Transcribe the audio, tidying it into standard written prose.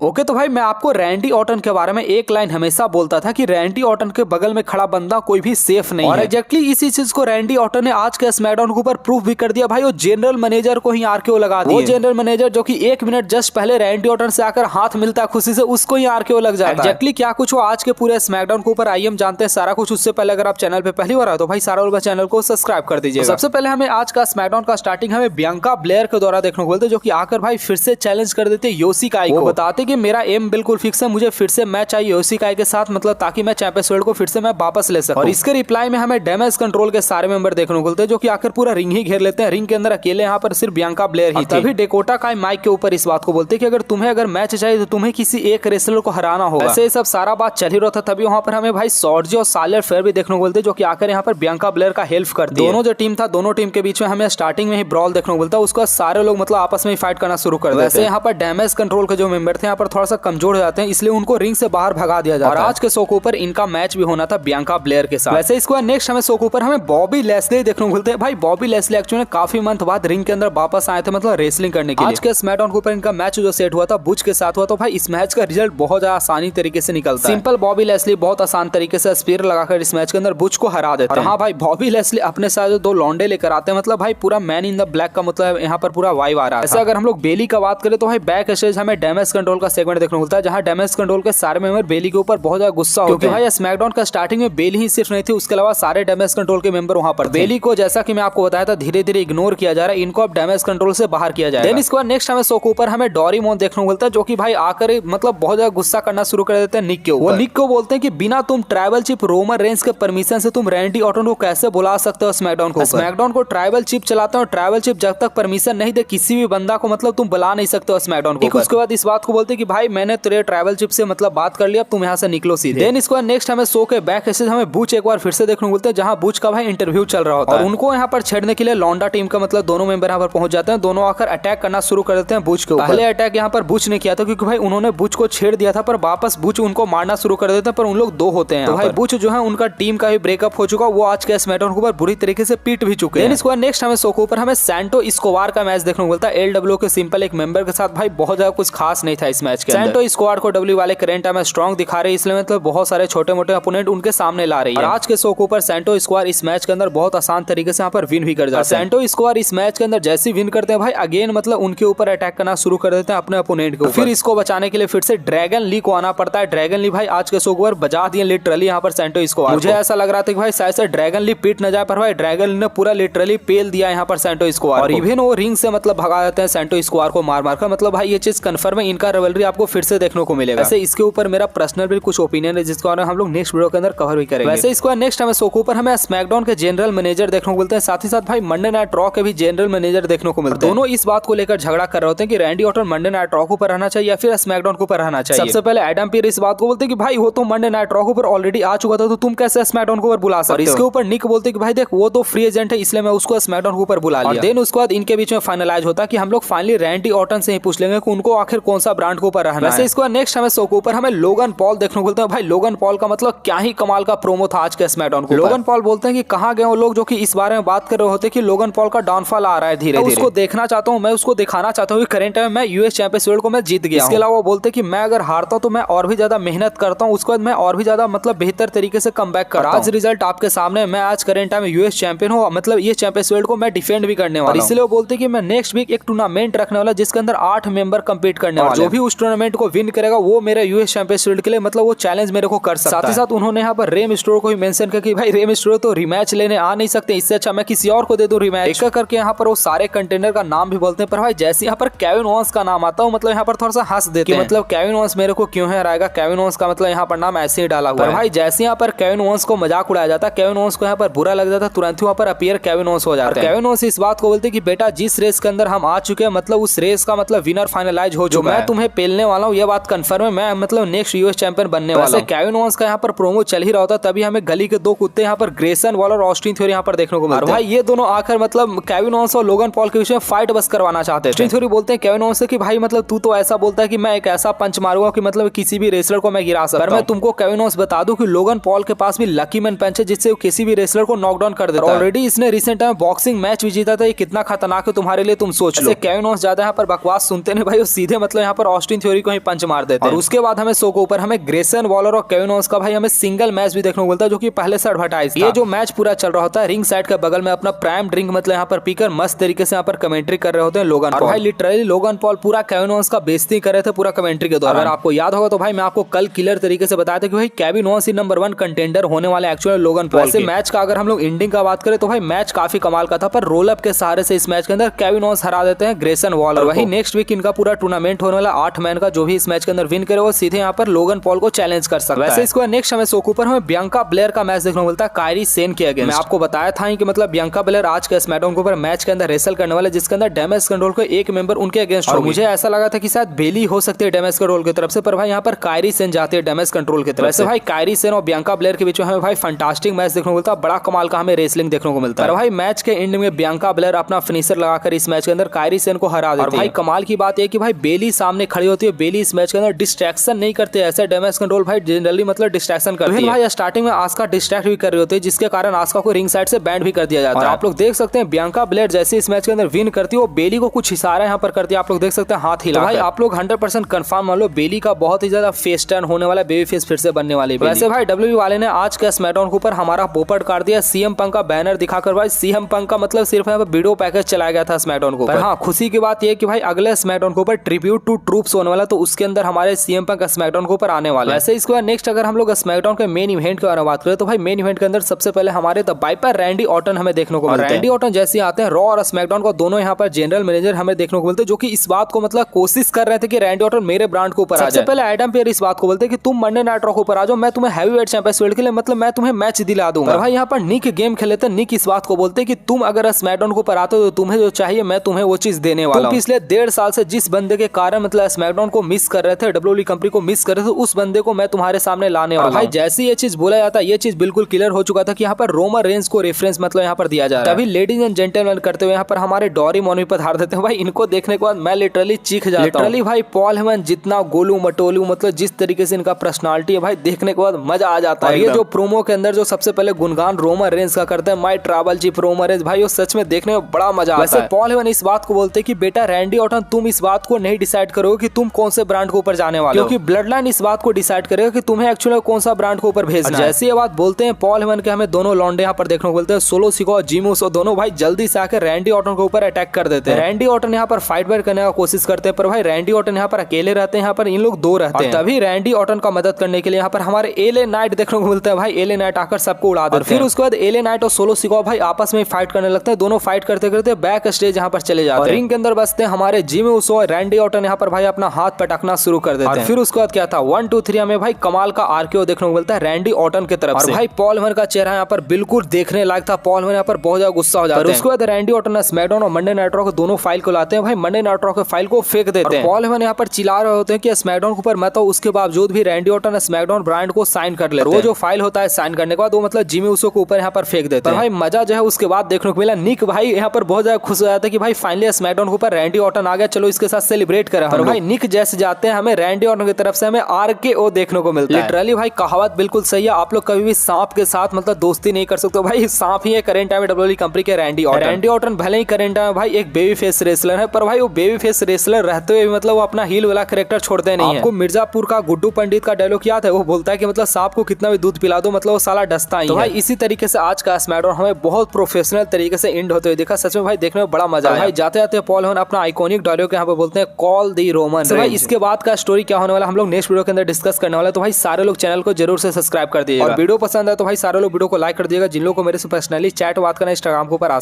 Okay तो भाई मैं आपको रैंडी ऑर्टन के बारे में एक लाइन हमेशा बोलता था कि रैंडी ऑर्टन के बगल में खड़ा बंदा कोई भी सेफ नहीं है। और एग्जैक्टली इसी चीज को रैंडी ऑर्टन ने आज के स्मैकडाउन के ऊपर प्रूफ भी कर दिया भाई। वो जनरल मैनेजर को ही आरकेओ लगा दिया। वो जनरल मैनेजर जो कि 1 मिनट जस्ट पहले रैंडी ऑर्टन से आकर हाथ मिलता है खुशी से, उसको ही आरकेओ लग जाता है। एग्जैक्टली क्या कुछ वो आज के पूरे स्मैकडाउन के ऊपर आइए हम जानते हैं सारा कुछ। उससे पहले अगर आप चैनल पे पहली बार आए तो भाई सारा वाला चैनल को सब्सक्राइब कर दीजिए। सबसे पहले हमें आज का स्मैकडाउन का स्टार्टिंग हमें बियांका ब्लेयर के द्वारा देखने को मिलते, जो कि आकर भाई फिर से चैलेंज कर देते योशिकाई को। बताते कि मेरा एम बिल्कुल फिक्स है, मुझे फिर से मैच चाहिए योशिकाई के साथ, मतलब ताकि मैं चैंपियंस वर्ल्ड को फिर से मैं वापस ले सकूं। और इसके रिप्लाई में हमें डैमेज कंट्रोल के सारे मेंबर देखने को मिलते हैं, जो कि आकर पूरा रिंग ही घेर लेते हैं। रिंग के अंदर अकेले यहाँ पर सिर्फ बियांका ब्लेयर ही थी। तभी डेकोटा काई माइक के ऊपर इस बात को बोलते कि अगर तुम्हें मैच चाहिए तो तुम्हें किसी एक रेसलर को हराना होगा। ऐसे सब सारा बात चल ही रहा था। तभी वहां पर हमें भाई सॉर्जी और सालियर फेयर भी देखने को मिलते, जो कि आकर यहाँ पर बियांका ब्लेयर का हेल्प करते हैं। दोनों जो टीम था, दोनों टीम के बीच में हमें स्टार्टिंग में ही ब्रॉल देखने को मिलता है। उसका सारे लोग मतलब आपस में फाइट करना शुरू कर देते हैं। वैसे यहाँ पर डैमेज कंट्रोल के जो मेंबर थे यहाँ पर थोड़ा सा कमजोर हो जाते हैं, इसलिए उनको रिंग से बाहर भगा दिया जाता है। और आज के शो के ऊपर इनका मैच भी होना था बियांका ब्लेयर के साथ। वैसे इसके बाद नेक्स्ट हमें शो के ऊपर हमें बॉबी लेस्ली देखने को मिलते हैं। भाई बॉबी लेस्ली एक्चुअली काफी मंथ बाद रिंग के अंदर वापस आए थे, मतलब रेसलिंग करने के लिए। आज के स्मैकडाउन के ऊपर इनका मैच जो सेट हुआ था बुच के साथ हुआ, तो भाई इस मैच का रिजल्ट बहुत ज्यादा आसानी तरीके से निकलता है। सिंपल बॉबी लेस्ली बहुत आसान तरीके से स्पीयर लगाकर इस मैच के अंदर बुच को हरा देते हैं। हाँ भाई बॉबी लेस्ली अपने साथ दो लॉन्डे लेकर आते हैं, मतलब भाई पूरा मैन इन द ब्लैक का मतलब यहाँ पर पूरा वाइब आ रहा है। ऐसे अगर हम लोग बेली का बात करें तो भाई बैक स्टेज हमें डैमेज कंट्रोल का सेगमेंट देखने को मिलता है, जहाँ डैमेज कंट्रोल के सारे मेंबर बेली के ऊपर बहुत ज्यादा गुस्सा होते हैं। भाई स्मैकडाउन का स्टार्टिंग में बेली ही सिर्फ नहीं थी, उसके अलावा सारे डैमेज कंट्रोल के मेंबर वहां पर थे। बेली को जैसा कि मैं आपको बताया था धीरे धीरे इग्नोर किया जा रहा है, इनको अब डैमेज कंट्रोल से बाहर किया जाएगा। देन इसके बाद नेक्स्ट हमें शो के ऊपर हमें डोरेमोन देखने को मिलता है, जो कि भाई आकर मतलब बहुत ज्यादा गुस्सा करना शुरू कर देते हैं निक के ऊपर। वो निक को बोलते हैं कि बिना तुम ट्राइबल चिप रोमन रेंज के परमिशन से तुम रैंडी ऑर्टन को कैसे बुला सकते हो स्मैकडाउन को। स्मैकडाउन को ट्राइबल चिप चलाते हो, ट्राइबल चिप जब तक परमिशन नहीं दे किसी भी बंदा को मतलब तुम बुला नहीं सकते हो स्मैकडाउन को। उसके बाद इस बात को बोलते कि भाई मैंने तेरे ट्राइबल चिप से मतलब बात कर लिया, अब तुम यहाँ से निकलो सीधे। देन इसके बाद नेक्स्ट हमें शो के बैक स्टेज हमें बुच एक बार फिर से देखने को मिलते हैं, जहां बुच का भाई इंटरव्यू चल रहा होता है। और उनको यहाँ पर छेड़ने के लिए लौंडा टीम का मतलब दोनों मेंबर यहाँ पर पहुंच जाते हैं। दोनों आकर अटैक करना शुरू कर देते हैं बुच के ऊपर। पहले अटैक यहाँ पर बुच ने किया था, क्योंकि भाई उन्होंने बुच को छेड़ दिया था, पर वापस बुच उनको मारना शुरू कर देते हैं। पर उन लोग दो होते हैं, तो भाई बुच जो है उनका टीम का भी ब्रेकअप हो चुका, वो आज के स्मैकडाउन के ऊपर बुरी तरीके से पीट भी चुके हैं। इसके बाद नेक्स्ट हमें शो के ऊपर हमें सैंटो स्कोबार का मैच देखने को मिलता है एलडब्ल्यू के सिंपल एक मेंबर के साथ। भाई बहुत ज्यादा कुछ खास नहीं था इस मैच के। सैंटो स्कोबार को डब्ल्यू वाले करंट में स्ट्रॉन्ग दिखा रहे हैं, इसलिए मतलब बहुत सारे छोटे मोटे अपोनेंट उनके सामने ला रही है। और आज के शो के ऊपर सैंटो स्क्वायर इस मैच के अंदर बहुत आसान तरीके से यहाँ पर विन भी कर जाते हैं। सैंटो स्क्वायर इस मैच के अंदर जैसे विन करते हैं भाई अगेन मतलब उनके ऊपर अटैक करना शुरू कर देते हैं अपने अपोनेंट को। फिर इसको बचाने के लिए फिर से ड्रैगन ली को आना पड़ता है। ड्रैगन ली भाई आज के शो के ऊपर बजा दिए लिटरली यहाँ पर सैंटो स्क्वायर। मुझे ऐसा लग रहा था कि भाई शायद से ड्रैगन ली पीट न जाए, पर भाई ड्रैगन ने पूरा लिटरली पेल दिया यहाँ पर सैंटो स्क्वायर। और इवन वो रिंग से मतलब भगा देते हैं सैंटो स्क्वायर को मार मार कर। मतलब भाई ये चीज कंफर्म है, इनका रिवलरी आपको फिर से देखने को मिलेगा। वैसे इसके ऊपर मेरा पर्सनल भी कुछ ओपिनियन है, जिसको हम लोग नेक्स्ट वीडियो के अंदर कवर भी करेंगे। वैसे इसको नेक्स्ट हमें शो के ऊपर हमें स्मैकडाउन के जनरल मैनेजर देखने को मिलते हैं, साथ ही साथ भाई मंडे नाइट रॉ के भी जनरल मैनेजर देखने को मिलते हैं। दोनों इस बात को लेकर झगड़ा कर रहे होते हैं कि Randy Orton Monday night raw के ऊपर रहना चाहिए या फिर स्मैकडाउन के ऊपर रहना चाहिए। सबसे पहले एडम पीर इस बात को बोलते हैं कि भाई वो तो मंडे नाइट रॉ के ऊपर ऑलरेडी आ चुका था, तो तुम कैसे स्मैकडाउन के ऊपर बुला सकते हो। इसके ऊपर निक बोलते हैं कि भाई देख वो तो फ्री एजेंट है, इसलिए मैं उसको स्मैकडाउन के ऊपर बुला लिया। देन उसके बाद इनके बीच में फाइनलाइज होता है कि हम लोग फाइनली रैंडी ऑर्टन से ही पूछ लेंगे कि उनको आखिर कौन सा ब्रांड के ऊपर रहना है। वैसे इसके बाद नेक्स्ट हमें शो के ऊपर हमें लोगन पॉल देखने को मिलता है। भाई लोगन पॉल का मतलब क्या ही कमाल का प्रोमो था आज के स्मैकडाउन को। लोगन पॉल बोलते हैं कि कहां गए वो लोग जो कि इस बारे में बात कर रहे होते कि लोगन पॉल का डाउनफॉल आ रहा है धीरे धीरे। उसको देखना चाहता हूं, मैं उसको दिखाना चाहता हूं कि करंट टाइम में यूएस चैंपियंस वर्ल्ड को मैं जीत गया। इसके अलावा वो बोलते कि मैं अगर हारता हूं तो मैं और भी ज्यादा मेहनत करता हूं, उसके बाद मैं और भी ज्यादा मतलब बेहतर तरीके से कम बैक करता हूं। आज रिजल्ट आपके सामने, मैं आज करंट टाइम में यूएस चैंपियन हूं, मतलब ये चैंपियंस वर्ल्ड को मैं डिफेंड भी करने वाला हूं। इसलिए वो बोलते कि मैं नेक्स्ट वीक एक टूर्नामेंट रखने वाला जिसके अंदर 8 मेंबर कंपीट करने वाले। जो भी उस टूर्नामेंट को विन करेगा वो मेरे यूएस चैंपियंस वर्ल्ड के लिए मतलब वो चैलेंज मेरे को कर सकता है। साथ ही साथ उन्होंने यहाँ पर रे मिस्टेरियो को भी मेंशन किया कि भाई रे मिस्टेरियो तो रिमैच लेने आ नहीं सकते, इससे अच्छा मैं किसी और को दे दूं रिमैच। एक करके यहाँ पर वो सारे कंटेंडर का नाम भी बोलते हैं, पर भाई जैसे यहाँ पर केविन ओवेंस का नाम आता है मतलब यहाँ पर थोड़ा सा हंस देते हैं, मतलब केविन ओवेंस मेरे को क्यों हराएगा। केविन ओवेंस का मतलब यहाँ पर नाम ऐसे ही डाला हुआ है। भाई जैसे यहाँ पर केविन ओवेंस को मजाक उड़ाया जाता है, केविन ओवेंस को यहाँ पर बुरा लग जाता है, तुरंत ही वहाँ पर अपीयर केविन ओवेंस हो जाता है। केविन ओवेंस इस बात को बोलते हैं कि बेटा जिस रेस के अंदर हम आ चुके हैं मतलब उस रेस का मतलब विनर फाइनलाइज हो चुका है, मैं तुम्हें पेलने वाला हूँ, ये बात कंफर्म है, मैं मतलब नेक्स्ट यूएस चैंपियन बनने वाला हूं। केविन ओवेंस का यहाँ पर प्रोमो चल ही रहा होता, तभी हमें गली के दो कुत्ते यहाँ पर ग्रेसन वॉल और ऑस्टिन थ्योरी यहाँ पर देखने को मिलते हैं। भाई ये दोनों आकर मतलब केविन ओवेंस और लोगन पॉल के बीच में फाइट बस करवाना चाहते हैं। ऑस्टिन थ्योरी बोलते हैं केविन ओवेंस से कि भाई मतलब तू तो ऐसा बोलता है कि मैं एक ऐसा पंच मारूंगा कि मतलब किसी भी रेसलर को मैं गिरा सकता हूं। मैं तुमको केविन ओवेंस बता दूं कि लोगन पॉल के पास भी लकी मैन पंच है जिससे वो किसी भी रेसलर को नॉकडाउन कर देता है। ऑलरेडी इसने रिसेंट टाइम बॉक्सिंग मैच भी जीता था, ये कितना खतरनाक है तुम्हारे लिए तुम सोच लो। केविन ओवेंस ज्यादा यहाँ पर बकवास सुनते नहीं भाई, वो सीधे मतलब यहाँ पर ऑस्टिन थ्योरी को ही पंच मार देते हैं। और उसके बाद हमें शो के ऊपर हमें ग्रेसन वॉलर और केविन ओवेंस का भाई हमें सिंगल मैच भी देखने को मिलता है, जो कि पहले से एडवर्टाइज था। ये जो मैच पूरा चल रहा होता है, रिंग साइड के बगल में अपना प्राइम ड्रिंक मतलब यहाँ पर पीकर मस्त तरीके से यहाँ पर कमेंट्री कर रहे होते हैं लोगन पॉल। भाई लिटरली लोगन पॉल पूरा केविन ओवेंस का बेइज्जती कर रहे थे पूरा कमेंट्री के दौरान। अगर आपको याद होगा तो भाई मैं आपको कल क्लियर तरीके से बताया था कि भाई केविन ओवेंस ही नंबर 1 कंटेंडर होने वाले एक्चुअली लोगन पॉल। वैसे मैच का अगर हम लोग एंडिंग का बात करें तो भाई मैच काफी कमाल का था, पर रोल अप के सहारे से इस मैच के अंदर केविन ओवेंस हरा देते हैं ग्रेसन वॉलर। वही नेक्स्ट वीक इनका पूरा टूर्नामेंट होने वाला 8 मैन का, जो भी इस मैच के अंदर विन करे वो सीधे यहाँ पर लोगन पॉल को चैलेंज कर सकता है। वैसे इसको नेक्स्ट हमें शो के ऊपर हमें बियांका ब्लेयर का मैच देखने को मिलता है कायरी सेन के अगेंस्ट। मैं आपको बताया था कि मतलब बियांका ब्लेयर आज के स्मैकडाउन के ऊपर मैच के अंदर रेसल करने वाले, जिसके अंदर डैमेज कंट्रोल को एक मेंबर उनके अगेंस्ट होगी। मुझे ऐसा लगा था कि शायद बेली हो सकती है डैमेज कंट्रोल की तरफ से, पर भाई यहाँ पर कायरी सेन जाती है डैमेज कंट्रोल की तरफ से। भाई कायरी सेन और बियांका ब्लेयर के बीच में हमें भाई फंटास्टिक मैच देखने को मिलता है, बड़ा कमाल का हमें रेसलिंग देखने को मिलता है। भाई मैच के एंड में बियांका ब्लेयर अपना फिनिशर लगाकर इस मैच के अंदर कायरी सेन को हरा देती है। और भाई कमाल की बात है कि भाई बेली सामने खड़ी होती है, बेली इस मैच के अंदर डिस्ट्रैक्शन नहीं करते, ऐसे डैमेज कंट्रोल भाई जनरली मतलब डिस्ट्रैक्शन करती है। भाई स्टार्टिंग में आस्का डिस्ट्रैक्ट भी कर रही होती है, जिसके कारण आस्का को रिंग साइड से बैंड भी कर दिया जाता है। आप लोग देख सकते हैं बियांका ब्लेयर जैसे इस मैच के अंदर विन करती है, वो बेली को कुछ इशारा यहाँ पर करती है, आप लोग देख सकते हैं हाथ हिला। भाई आप लोग 100% कंफर्म मान लो बेली का बहुत ही ज्यादा फेस टर्न होने वाला, बेबी फेस फिर से बनने वाली। वैसे भाई डब्ल्यूडब्ल्यूई वाले ने आज के स्मैकडाउन के ऊपर हमारा पोपट काट दिया सीएम पंक का बैनर दिखाकर। भाई सीएम पंक का मतलब सिर्फ यहाँ पर वीडियो पैकेज चलाया गया था स्मैकडाउन को ऊपर। हाँ, खुशी की बात यह कि भाई अगले स्मैकडाउन के ऊपर ट्रिब्यूट टू ट्रूप्स होने वाला, तो उसके अंदर हमारे सीएम पंक स्मैकडाउन के ऊपर आने वाला है। वैसे इसके बाद नेक्स्ट अगर हम लोग स्मैकडाउन के मेन इवेंट के बारे में बात करें तो भाई मेन इवेंट के अंदर सबसे पहले हमारे द वाइपर रैंडी ऑर्टन हमें देखने को मिलता है। रैंडी ऑर्टन जैसे आते हैं रॉ और स्मैकडाउन को दोनों यहाँ पर जनरल मैनेजर हमें देखने को मिलते हैं, जो कि इस बात को मतलब कोशिश कर रहे थे कि रैंडी ऑर्टन मेरे ब्रांड के ऊपर आ जाए। सबसे पहले एडम पेयर इस बात को बोलते हैं कि तुम मंडे नाइट रॉ के ऊपर आ जाओ, मैं तुम्हें हैवीवेट चैंपियंस के लिए मतलब मैं तुम्हें मैच दिला दूंगा। भाई यहाँ पर निक गेम खेले थे, निक इस बात को बोलते हैं कि तुम अगर स्मैकडाउन के ऊपर आते हो तो तुम्हें जो चाहिए मैं तुम्हें वो चीज देने वाला हूं। पिछले 1.5 साल से जिस बंदे के कारण मतलब स्मैकडाउन को मिस कर रहे थे, डब्ल्यूडब्ल्यूई कंपनी को मिस कर रहे थे, उस बंदे को मैं तुम्हारे सामने लाने वाला हूं। भाई जैसे ये चीज बोला जाता है, ये चीज बिल्कुल क्लियर हो चुका था कि यहाँ पर रोमन रेंज को रेफरेंस मतलब यहाँ पर दिया जा रहा है। तभी लेडीज एंड जेंटलमैन करते हुए यहाँ पर हमारे डॉरी मोनी पर धार देते हैं। भाई इनको देखने के बाद मैं लिटरली चीख जाता हूं। लिटरली भाई पॉल हेमन जितना गोलू मटोलू मतलब जिस तरीके से इनका पर्सनालिटी है भाई, देखने के बाद मजा आ जाता है। ये जो प्रोमो के अंदर जो सबसे पहले गुणगान रोमन रेंज का करते हैं, my travel chief Roman Reigns, भाई वो सच में देखने में बड़ा मजा आता है। वैसे पॉल हेमन इस बात को बोलते हैं कि बेटा रैंडी ऑर्टन तुम इस बात को नहीं डिसाइड करोगे कि तुम कौन से ब्रांड के ऊपर जाने वाले हो, क्योंकि ब्लड लाइन इस बात को डिसाइड करेगा कि तुम्हें एक्चुअली कौन सा ब्रांड के ऊपर भेजना है। जैसे ये बात बोलते हैं पॉल हेमन के, हमें दोनों लॉन्डे यहाँ पर देखने को बोलते हैं, सोलो सिको और जिम ऊसो दोनों भाई जल्दी से आकर रैंडी ऑर्टन के ऊपर अटैक कर देते हैं। रैंडी ऑर्टन यहाँ पर फाइट बैक करने का कोशिश करते हैं, पर भाई रैंडी ऑर्टन यहाँ पर अकेले रहते हैं, यहाँ पर इन लोग 2 रहते हैं। तभी रैंडी ऑर्टन का मदद करने के लिए यहाँ पर हमारे एले नाइट देखने को मिलता है। भाई एले नाइट आकर सबको उड़ा देते हैं। फिर उसके बाद एले नाइट और सोलो सिको भाई आपस में फाइट करने लगते हैं। दोनों फाइट करते करते बैक स्टेज यहाँ पर चले जाते हैं। रिंग के अंदर बसते हैं हमारे जिमी ऊसो और रैंडी ऑर्टन यहाँ पर भाई अपना हाथ पटकना शुरू कर देते हैं। फिर उसके बाद क्या था 1 2 3 में भाई कमाल का आरकेओ देखने को मिलता है रैंडी ऑर्टन की तरफ से। भाई पॉल हेमन का चेहरा यहाँ पर बिल्कुल देखने लायक था। पॉल हेमन यहाँ पर बहुत ज्यादा गुस्सा हो जाता है। उसके बाद रैंडी ऑर्टन स्मैकडाउन और मंडे नाइट रॉ को दोनों फाइल को लाते हैं। भाई मंडे नाइट रॉ के फाइल को फेंक देते हैं। पॉल हेमन यहाँ पर चिल्ला रहे होते हैं कि स्मैकडाउन के ऊपर मत आओ, उसके बावजूद भी रैंडी ऑर्टन स्मैकडाउन ब्रांड को साइन कर लेते हैं। वो जो फाइल होता है साइन करने के बाद वो मतलब जिमी ऊसो के ऊपर यहाँ पर फेंक देते हैं। भाई मजा जो है उसके बाद देखने को मिला। निक भाई यहाँ पर बहुत ज्यादा खुश हो जाता है कि भाई फाइनली स्मैकडाउन के ऊपर रैंडी ऑर्टन आ गया, चलो इसके साथ सेलिब्रेट करें। और भाई निक जैसे जाते हैं हमें रैंडी ऑर्टन की तरफ से हमें आरकेओ देखने को मिलता है। लिटरली भाई कहावत बिल्कुल सही है, आप लोग कभी भी सांप के साथ मतलब दोस्ती नहीं कर सकते। भाई सांप ही है करंट टाइम में डब्ल्यूडब्ल्यूई कंपनी के रैंडी ऑर्टन। रैंडी ऑर्टन भले ही करंट टाइम में भाई एक बेबी फेस रेसलर है, पर भाई वो बेबी फेस रेसलर रहते हुए मतलब वो अपना हील वाला कैरेक्टर छोड़ते नहीं है। आपको मिर्जापुर का गुड्डू पंडित का डायलॉग याद है? वो बोलता है कि मतलब सांप को कितना भी दूध पिला दो मतलब वो साला डसता ही है। भाई इसी तरीके से आज का स्मैकडाउन हमें बहुत प्रोफेशनल तरीके से एंड होते हुए देखा। सच में भाई देखने में बड़ा मजा आया। भाई जाते जाते पॉल हेमन अपना आइकॉनिक डायलॉग यहाँ पे बोलते हैं कॉल दी रोमन। भाई इसके बाद का स्टोरी क्या होने वाला हम लोग नेक्स्ट वीडियो के अंदर डिस्कस करने वाले। तो भाई सारे लोग चैनल को जरूर से सब्सक्राइब कर दीजिएगा और वीडियो पसंद है तो भाई सारे लोग वीडियो को लाइक कर दीजिएगा। जिन लोगों को मेरे से पर्सनली चैट बात करना इंस्टाग्राम के ऊपर आ